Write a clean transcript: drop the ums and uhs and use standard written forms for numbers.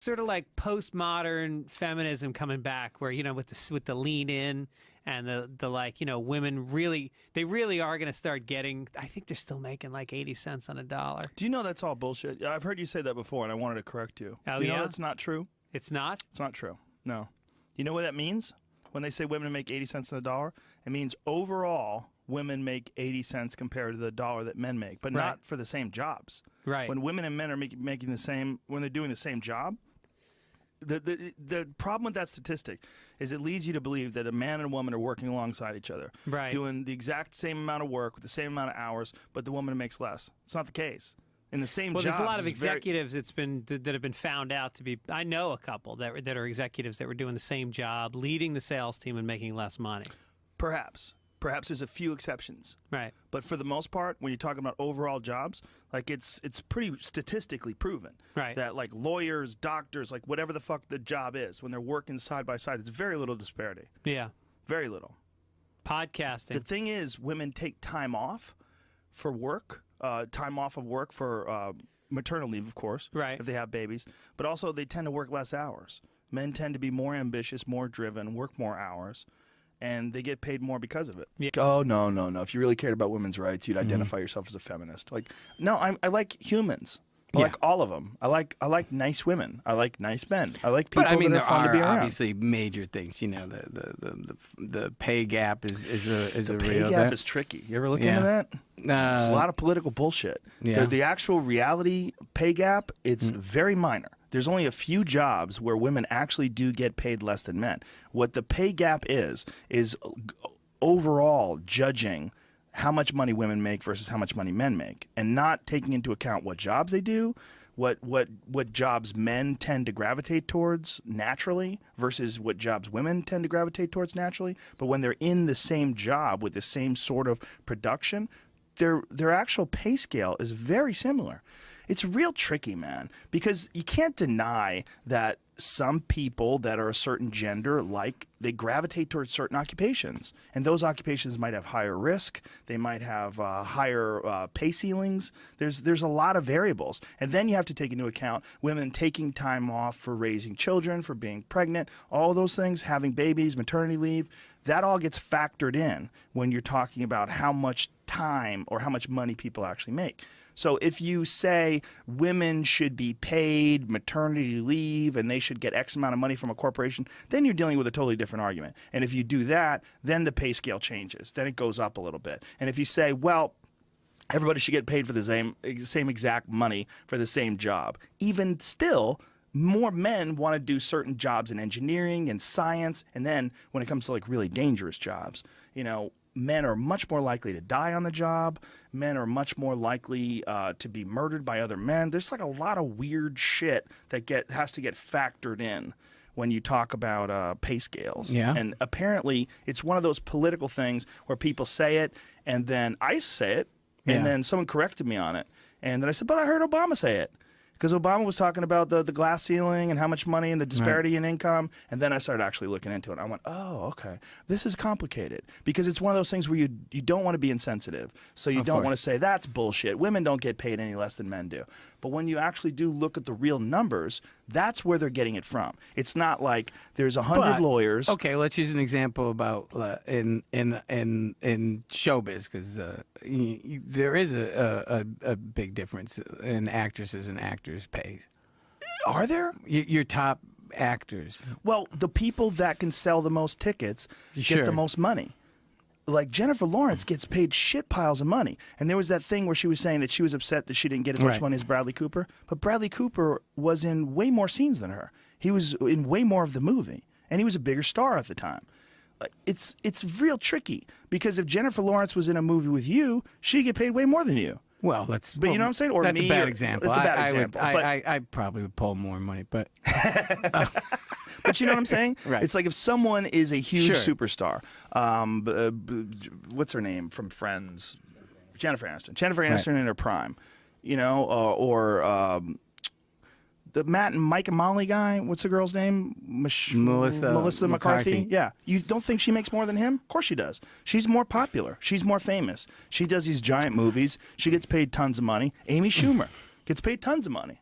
sort of like postmodern feminism coming back, where with the lean in and the like, women they really are going to start getting. I think they're still making like 80 cents on a dollar. Do you know that's all bullshit? Yeah, I've heard you say that before, and I wanted to correct you. Oh, Do you yeah? know that's not true? It's not? It's not true. No. You know what that means? When they say women make 80 cents on a dollar, it means overall women make 80 cents compared to the dollar that men make, but not for the same jobs. Right. When women and men are making the same, when they're doing the same job, the problem with that statistic is it leads you to believe that a man and a woman are working alongside each other, doing the exact same amount of work with the same amount of hours, but the woman makes less. It's not the case. In the same jobs, there's a lot of executives that have been found out to be. I know a couple that are executives that were doing the same job, leading the sales team and making less money. Perhaps there's a few exceptions, right? But for the most part, when you're talking about overall jobs, like it's pretty statistically proven, that like lawyers, doctors, like whatever the fuck the job is, when they're working side by side, it's very little disparity. Yeah, very little. Podcasting. The thing is, women take time off for work, time off of work for maternal leave, of course, if they have babies, but also they tend to work less hours. Men tend to be more ambitious, more driven, work more hours, and they get paid more because of it. Yeah. Oh, no. If you really cared about women's rights, you'd identify yourself as a feminist. Like, no, I like humans. I like all of them. I like nice women. I like nice men. I like people that are fun to be around. There are obviously major things. The pay gap is a real. The pay gap is tricky. You ever look into that? It's a lot of political bullshit. Yeah. The actual reality pay gap, it's very minor. There's only a few jobs where women actually do get paid less than men. What the pay gap is overall judging how much money women make versus how much money men make, and not taking into account what jobs they do, what jobs men tend to gravitate towards naturally versus what jobs women tend to gravitate towards naturally. But when they're in the same job with the same sort of production, their actual pay scale is very similar. It's real tricky, man, because you can't deny that some people that are a certain gender, they gravitate towards certain occupations, and those occupations might have higher risk. They might have higher pay ceilings. There's a lot of variables, and then you have to take into account women taking time off for raising children, for being pregnant, all those things, having babies, maternity leave. That all gets factored in when you're talking about how much time or how much money people actually make. So if you say women should be paid maternity leave and they should get X amount of money from a corporation, then you're dealing with a totally different argument. And if you do that, then the pay scale changes. Then it goes up a little bit. And if you say, well, everybody should get paid for the same exact money for the same job, even still, more men want to do certain jobs in engineering and science. And then when it comes to like really dangerous jobs, men are much more likely to die on the job. Men are much more likely to be murdered by other men. There's like a lot of weird shit that has to get factored in when you talk about pay scales. Yeah. And apparently it's one of those political things where people say it, and then I say it, and then someone corrected me on it. And then I said, but I heard Obama say it. Because Obama was talking about the glass ceiling and how much money and the disparity in income. And then I started actually looking into it. I went, oh, okay. This is complicated. Because it's one of those things where you don't want to be insensitive. So you don't want to say, that's bullshit. Women don't get paid any less than men do. But when you actually do look at the real numbers, that's where they're getting it from. It's not like there's 100 lawyers. Okay, let's use an example about in showbiz, because there is a big difference in actresses and actors' pays. Are there? Your top actors. Well, the people that can sell the most tickets get the most money. Like Jennifer Lawrence gets paid shit piles of money. And there was that thing where she was saying that she was upset that she didn't get as much money as Bradley Cooper. But Bradley Cooper was in way more scenes than her. He was in way more of the movie. And he was a bigger star at the time. It's real tricky. Because if Jennifer Lawrence was in a movie with you, she'd get paid way more than you. Well, but you know what I'm saying? Or that's a bad example. It's a bad example. I probably would pull more money, but... But you know what I'm saying? Right. It's like if someone is a huge superstar, what's her name from Friends? Jennifer Aniston. Jennifer Aniston in her prime, or the Matt and Mike and Molly guy. What's the girl's name? Melissa McCarthy. Yeah. You don't think she makes more than him? Of course she does. She's more popular. She's more famous. She does these giant movies. She gets paid tons of money. Amy Schumer gets paid tons of money.